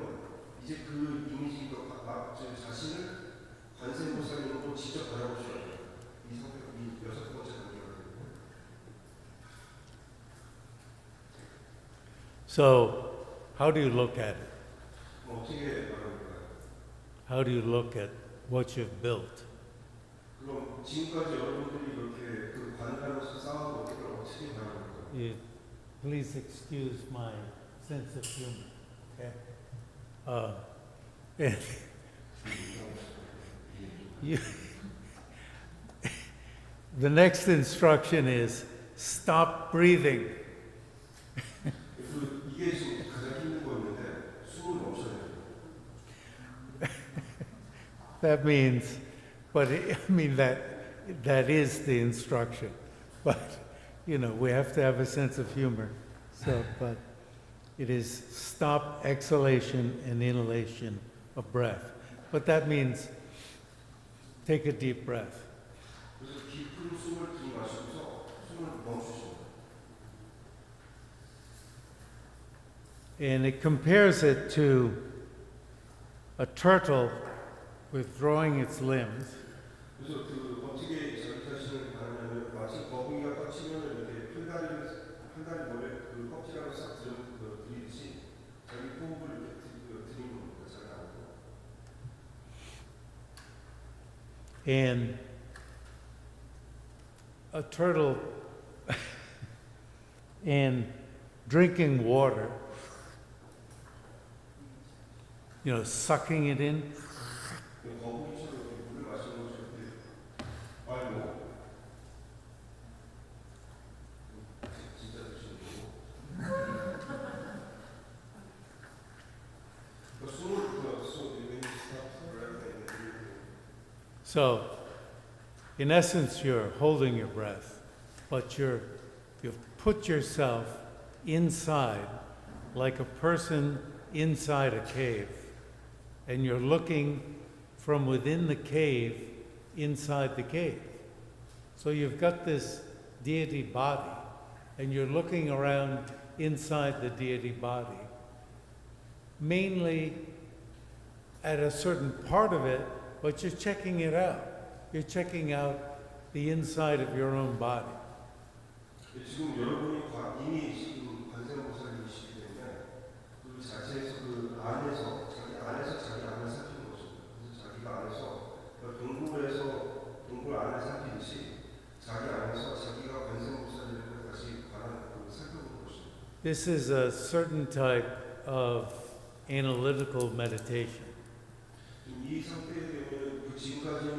이제 그 이미지 자신을 관세음보살님도 직접 바라보셔야 돼요. 이 상태가 이 여섯 번째 단계가 되거든요. So, how do you look at it? 그럼 어떻게 바라볼까요? How do you look at what you've built? 그럼 지금까지 여러분들이 이렇게 그 관하면서 쌓아온 것들을 어떻게 바라볼까요? You, please excuse my sense of humor. Okay? And you, the next instruction is stop breathing. 이게 지금 가장 힘든 거였는데 숨을 멈춰야 돼요. That means, but I mean that is the instruction. But you know, we have to have a sense of humor. So, but it is stop exhalation and inhalation of breath. But that means take a deep breath. 그래서 깊은 숨을 들이마시면서 숨을 멈추십니다. And it compares it to a turtle withdrawing its limbs. 그래서 그 어떻게 자기 자신을 바라냐면 마치 거북이가 뻗치면 이렇게 팔다리 모래 그 껍질하고 싹 들이듯이 자기 호흡을 이렇게 들이는 겁니다. 잘 나오고. And a turtle and drinking water, you know, sucking it in. 거북이처럼 이렇게 물을 마시는 것이 이렇게 아이고 진짜 드시는 거고. So, in essence, you're holding your breath, but you've put yourself inside, like a person inside a cave, and you're looking from within the cave inside the cave. So you've got this deity body, and you're looking around inside the deity body, mainly at a certain part of it, but you're checking it out. You're checking out the inside of your own body. 지금 여러분이 이미 지금 관세음보살님이시기 때문에 그 자체에서 그 안에서 자기 안에서 자기 안을 살피는 것입니다. 그래서 자기가 안에서 동굴 안을 살피듯이 자기 안에서 자기가 관세음보살님을 다시 살펴보는 것입니다. This is a certain type of analytical meditation. 이 상태에 되면 그 지금까지는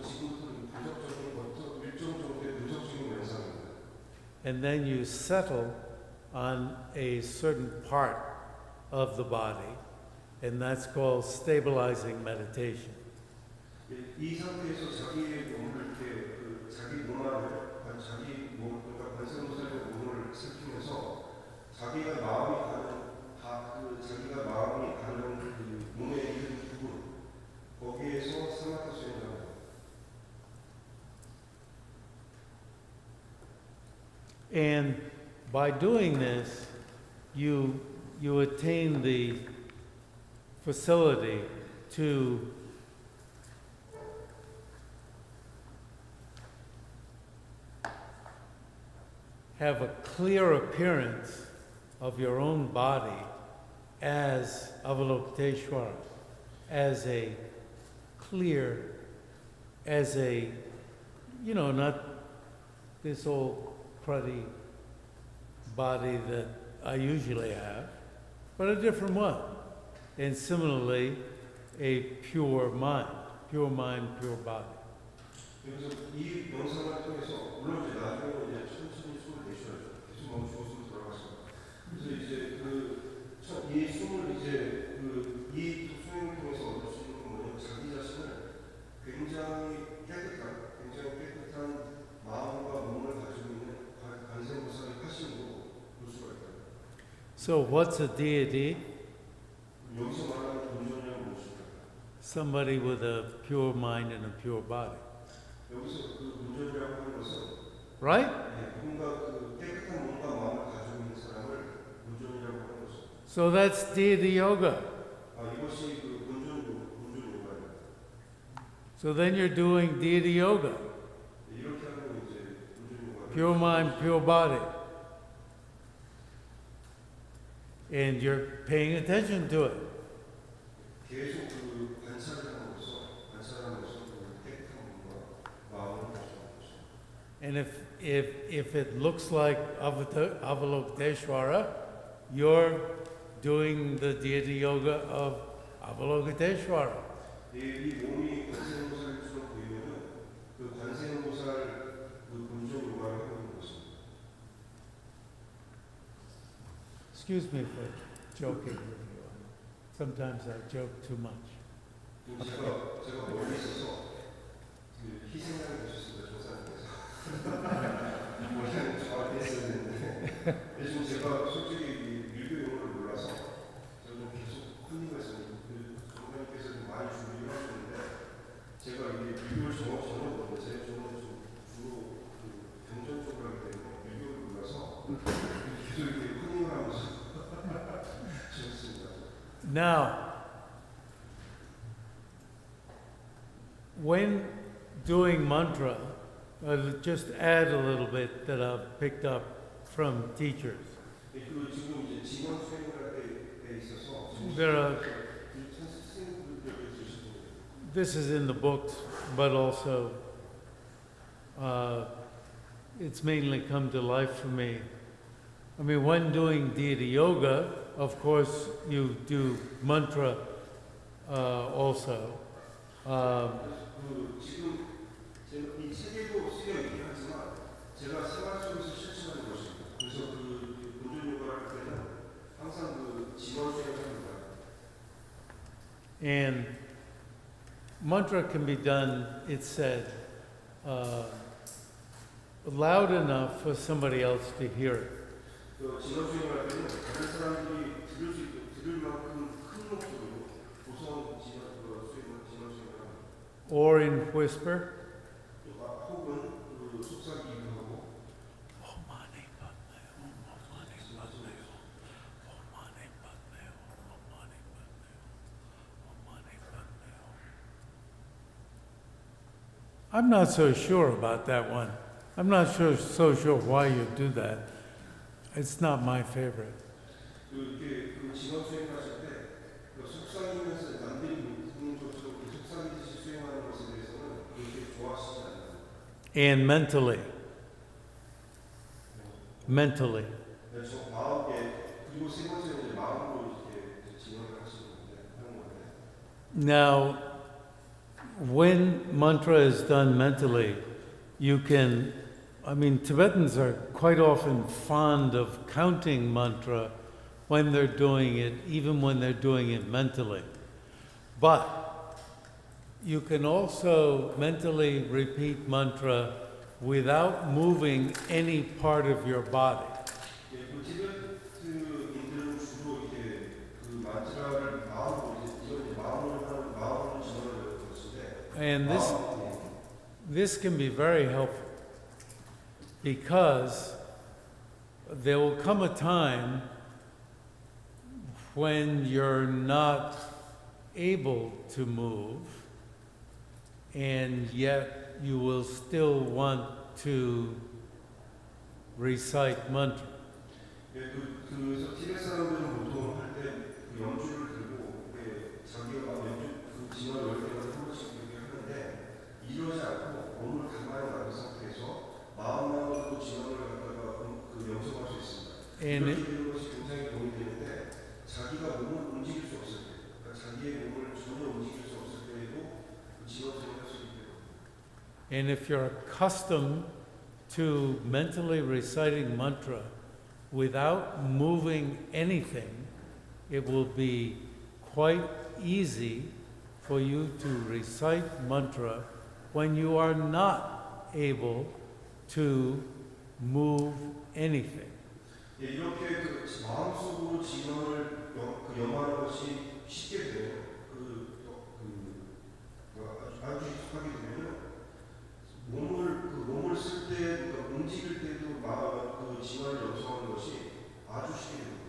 지금부터는 분석적인 것도 일정 정도의 분석적인 현상입니다. And then you settle on a certain part of the body, and that's called stabilizing meditation. 이 상태에서 자기의 몸을 이렇게 자기 몸 안을 자기 몸 그러니까 관세음보살의 몸을 살피면서 자기가 마음이 가는 그 몸의 이런 부분 거기에서 사마타 수행을 합니다. And by doing this, you attain the facility to have a clear appearance of your own body as Avalokiteshvara, as a clear, as a, you know, not this old cruddy body that I usually have, but a different one. And similarly, a pure mind, pure body. 그래서 이 명상을 통해서 물론 이제 나중에는 이제 천천히 숨을 내쉬어야죠. 계속 멈추고 숨을 돌아가시고. 그래서 이제 이 숨을 이제 이 수행을 통해서 얻을 수 있는 건 뭐냐면 자기 자신을 굉장히 깨끗한 마음과 몸을 가지고 있는 관세음보살의 화신으로 볼 수가 있다. So what's a deity? 여기서 말하는 본尊이란 무엇일까? Somebody with a pure mind and a pure body. 여기서 그 본尊이라고 하는 것은 Right? 누군가 그 깨끗한 몸과 마음을 가지고 있는 사람을 본尊이라고 하는 것입니다. So that's deity yoga. 이것이 그 본尊 요가입니다. So then you're doing deity yoga, 이렇게 하면 이제 본전 요가를 pure mind, pure body. And you're paying attention to it. 계속 그 관찰함으로써 그 택함과 마음을 가져가는 거죠. And if it looks like Avalokiteshvara, you're doing the deity yoga of Avalokiteshvara. 이 몸이 관세음보살처럼 보이면은 그 관세음보살 그 본전 요가를 하고 있는 것입니다. Excuse me for joking with you. Sometimes I joke too much. 제가 멀리 있어서 그 희생양이 되셨습니다, 조사님께서. 원래는 저한테 했어야 되는데 요즘 제가 솔직히 이 밀교 용어를 몰라서 제가 좀 계속 흔히가 있었는데 조사님께서 좀 많이 준비를 하셨는데 제가 이게 밀교를 전혀 모르는데 제가 좀 주로 그 경전 쪽으로 하기 때문에 밀교를 몰라서 계속 이렇게 흔히를 하면서 Now, when doing mantra, I'll just add a little bit that I've picked up from teachers. 그 지금 이제 진영 수행을 할 때에 있어서 There are, this is in the books, but also it's mainly come to life for me. I mean, when doing deity yoga, of course, you do mantra also. 지금 제가 이 책에도 쓰여 있긴 하지만 제가 생활 속에서 실천하는 것입니다. 그래서 그 본전 요가를 할 때는 항상 그 진원 수행을 합니다. And mantra can be done, it's said, loud enough for somebody else to hear it. 그 진원 수행을 할 때는 다른 사람들이 들을 만큼 큰 목소리로 고소한 진원 수행을 합니다. Or in whisper. 혹은 그 속삭이기도 하고. I'm not so sure about that one. I'm not so sure why you do that. It's not my favorite. 그 진원 수행하실 때 속삭이면서 남들이 듣는 것처럼 속삭이듯이 수행하는 것에 대해서는 그렇게 좋아하시지 않아요. And mentally. Mentally. 저 마음에 그리고 세 번째는 이제 마음으로 이렇게 진원을 하시는 건데. Now, when mantra is done mentally, you can, I mean, Tibetans are quite often fond of counting mantra when they're doing it, even when they're doing it mentally. But you can also mentally repeat mantra without moving any part of your body. 티베트인들은 주로 이렇게 그 만트라를 마음으로 이제 마음으로 하는 마음으로 진원을 하는 것인데. And this can be very helpful because there will come a time when you're not able to move, and yet you will still want to recite mantra. 그래서 티베트 사람들은 보통 할 때 그 연주를 들고 자기가 막 연주 그 진원을 열 때마다 한 번씩 이렇게 하는데 이러지 않고 몸을 가만히 놔둔 상태에서 마음만으로 진원을 갖다가 그 명성할 수 있습니다. 이렇게 되는 것이 굉장히 도움이 되는데 자기가 몸을 움직일 수 없을 때, 그러니까 자기의 몸을 전혀 움직일 수 없을 때에도 그 진원을 할 수 있게 됩니다. And if you're accustomed to mentally reciting mantra without moving anything, it will be quite easy for you to recite mantra when you are not able to move anything. 이렇게 그 마음속으로 진원을 염하는 것이 쉽게 돼요. 아주 익숙하게 되면은 몸을 쓸 때, 그러니까 움직일 때도 그 진원을 연습하는 것이 아주 쉽게 됩니다.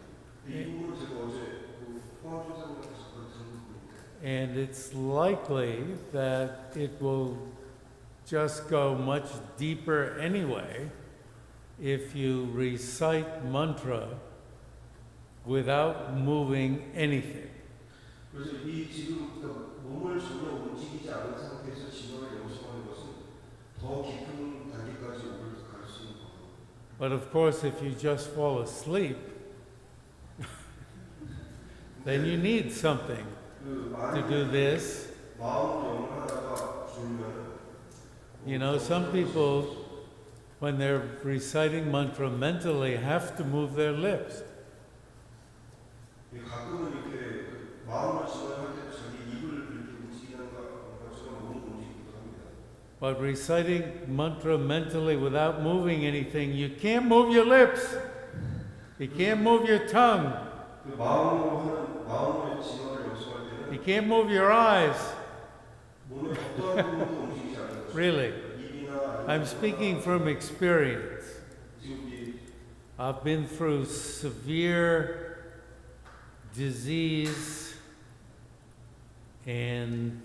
이 부분은 제가 어제 그 포항 조사님께서 들은 부분인데. And it's likely that it will just go much deeper anyway if you recite mantra without moving anything. 그래서 이 지금 몸을 전혀 움직이지 않은 상태에서 진화를 영성하는 것은 더 깊은 단계까지 갈 수 있는 거예요. But of course, if you just fall asleep, then you need something to do this. You know, some people, when they're reciting mantra mentally, have to move their lips. But reciting mantra mentally without moving anything, you can't move your lips. You can't move your tongue. You can't move your eyes. Really. I'm speaking from experience. I've been through severe disease and,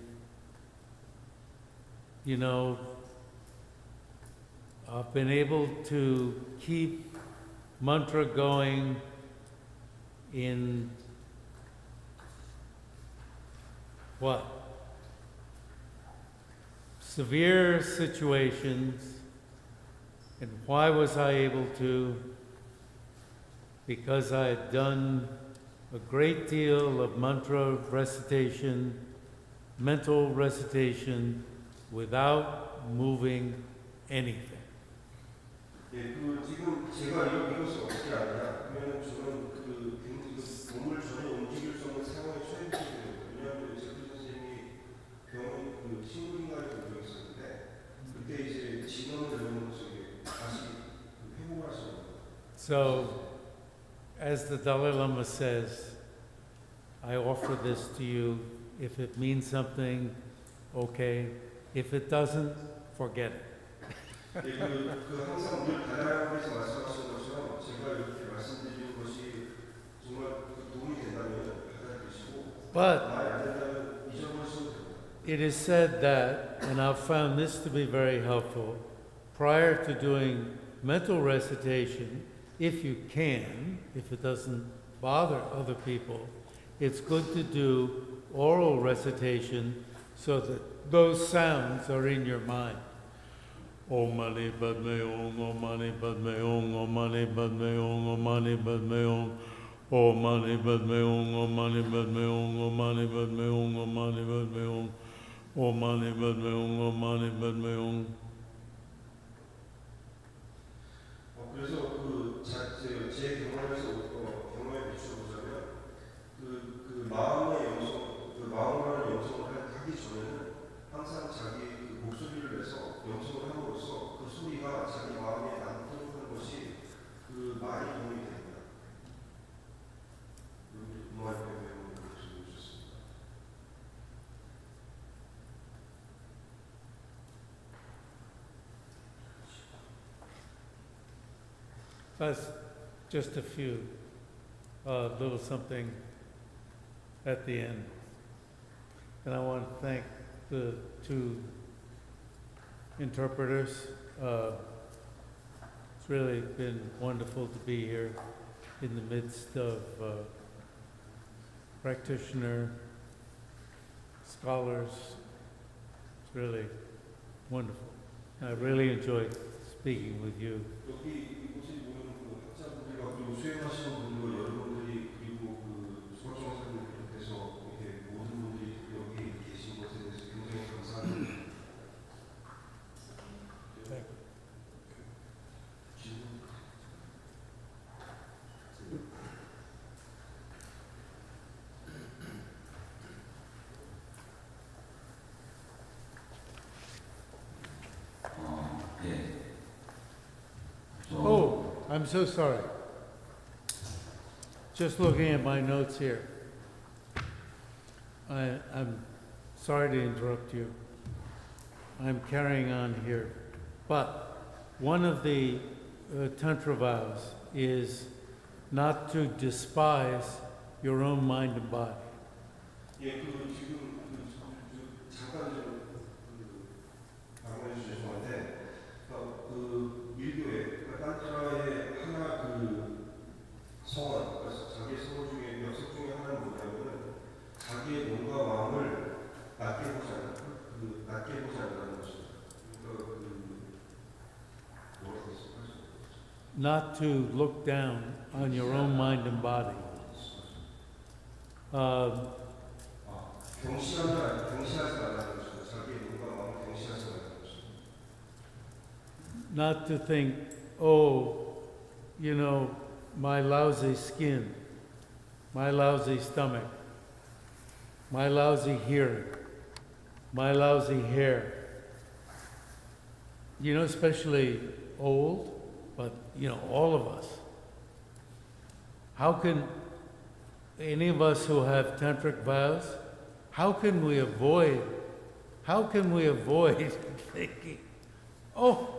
you know, I've been able to keep mantra going in what? Severe situations. And why was I able to? Because I had done a great deal of mantra recitation, mental recitation, without moving anything. 지금 제가 이것을 어떻게 아냐? 그러면 저는 몸을 전혀 움직일 수 없는 상황에 처해 있기 때문에 왜냐하면 제 선생님이 병원 식물인간에 공부했었는데 그때 이제 진원을 배우는 속에 다시 회복할 수 있는 거예요. So, as the Dalai Lama says, I offer this to you. If it means something, okay. If it doesn't, forget it. 항상 늘 달라야에서 말씀하시는 것처럼 제가 이렇게 말씀드리는 것이 정말 도움이 된다면 받아들이시고 말이 안 된다면 잊어버리셔도 됩니다. It is said that, and I've found this to be very helpful, prior to doing mental recitation, if you can, if it doesn't bother other people, it's good to do oral recitation so that those sounds are in your mind. Om Mani Padme Om, Om Mani Padme Om, Om Mani Padme Om, Om Mani Padme Om, Om Mani Padme Om, Om Mani Padme Om, Om Mani Padme Om, Om Mani Padme Om, Om Mani Padme Om, Om Mani Padme Om. 그래서 제 경험에서 경험에 비춰보자면 마음의 영성, 마음이라는 영성을 하기 전에는 항상 자기 목소리를 내서 영성을 함으로써 그 소리가 자기 마음에 남도록 것이 그 말이 도움이 됩니다. 음악 배우는 것을 보셨습니다. That's just a few, little something at the end. And I want to thank the two interpreters. It's really been wonderful to be here in the midst of practitioner, scholars. It's really wonderful. I really enjoyed speaking with you. 이곳에 보면 학자분들과 그리고 수행하시는 분들과 여러분들이 그리고 소정 선생님께서 이렇게 모든 분들이 여기 계신 것에 대해서 굉장히 감사합니다. Oh, I'm so sorry. Just looking at my notes here. I'm sorry to interrupt you. I'm carrying on here. But one of the Tantra vows is not to despise your own mind and body. 예, 지금 잠깐 방문해 주셔서 죄송한데, 일교회, 탄트라의 하나 성원, 자기의 성원 중에 역석 중에 하나는 뭐냐면은 자기의 몸과 마음을 낮게 보지 않는다는 것입니다. 뭐라고 했을까요? Not to look down on your own mind and body. 경시하지 말라는 것입니다. 자기의 몸과 마음을 경시하지 말라는 것입니다. Not to think, oh, you know, my lousy skin, my lousy stomach, my lousy hearing, my lousy hair. You know, especially old, but, you know, all of us. How can any of us who have tantric vows, how can we avoid thinking, oh,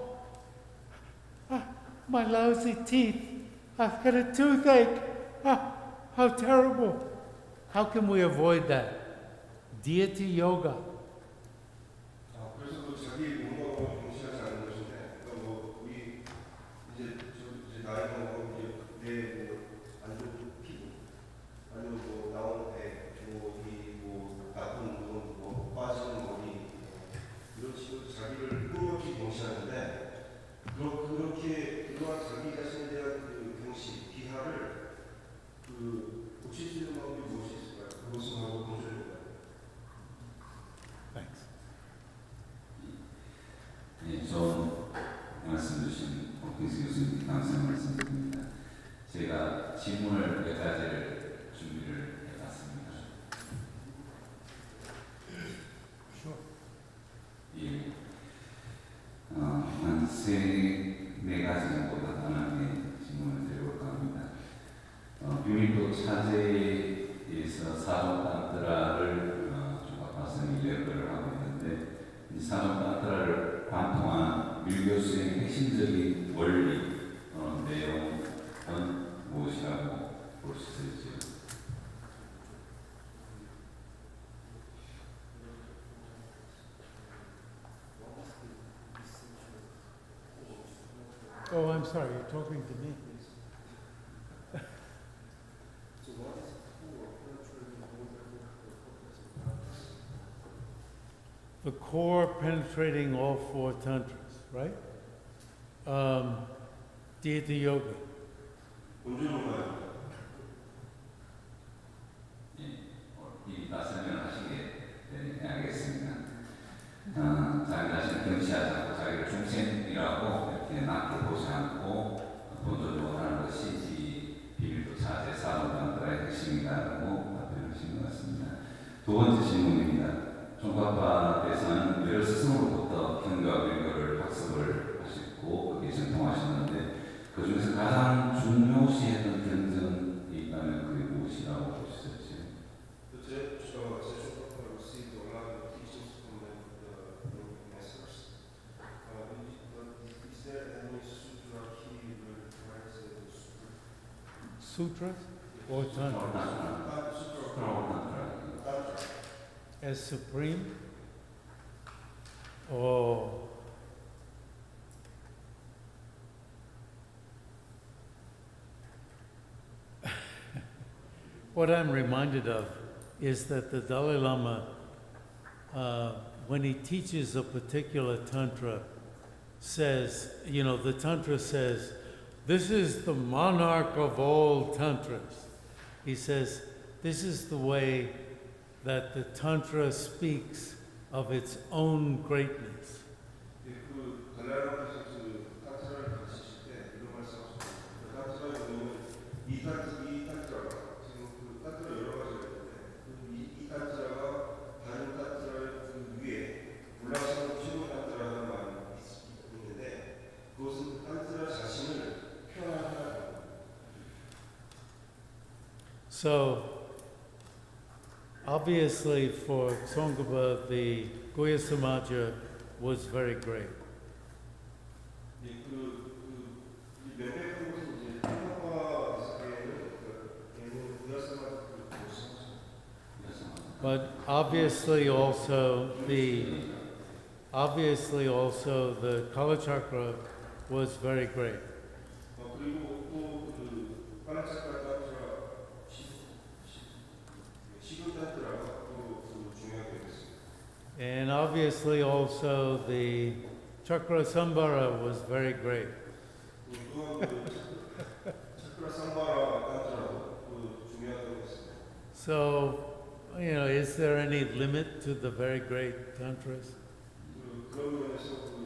my lousy teeth, I've got a toothache, how terrible. How can we avoid that? Deity yoga. 그래서 자기 몸과 마음을 경시하지 않는 것인데, 우리 이제 나이 먹고 내 안 좋은 피부, 아니면 나온 배, 나쁜 눈, 빠지는 머리, 이런 식으로 자기를 끊임없이 경시하는데, 그러한 자기 자신에 대한 경시, 비하를 고칠 수 있는 방법이 무엇이 있을까요? 그것은 바로 공존입니다. Thanks. 네, 좋은 말씀 주신 홉킨스 교수님 감사의 말씀드립니다. 제가 질문을 몇 가지를 준비를 해봤습니다. 예, 한 네 가지 정도 간단하게 질문을 드려볼까 합니다. 비밀도 차제에서 사종 탄트라를 종합학생 1레벨을 하고 있는데, 이 사종 탄트라를 관통한 밀교수의 핵심적인 원리, 내용은 무엇이라고 볼 수 있을지요? Oh, I'm sorry, you're talking to me. So what is The core penetrating all four tantras, right? Deity yoga. 본전인가요? 예, 이미 다 설명하시게 네, 알겠습니다. 자기 자신을 경시하지 않고 자기를 중생이라고 이렇게 낮게 보지 않고 본尊적으로 하는 것이 이 비밀도 차제 사동단들의 핵심이다라고 답변하신 것 같습니다. 두 번째 질문입니다. 종각파에서는 뇌를 스승으로부터 견과 밀교를 학습을 하셨고 그게 전통하셨는데 그 중에서 가장 중요시했던 견전이 있다면 그게 무엇이라고 보시죠? 제 종각파를 received a lot of teachings from the masters. Is there any sutra he will translate Sutras or tantra? As supreme? Oh. What I'm reminded of is that the Dalai Lama, when he teaches a particular tantra, says, you know, the tantra says, this is the monarch of all tantras. He says, this is the way that the tantra speaks of its own greatness. So, obviously for Tsongkhapa, the Goya Samaja was very great. But obviously also the color chakra was very great. 그리고 또그 파나차카 단트라 시그 단트라가 또 중요하게 됐습니다. And obviously also the chakra sambhara was very great. 또한 차크라 삼바라 단트라도 중요하다고 했습니다. So, is there any limit to the very great tantras? 그런 면에서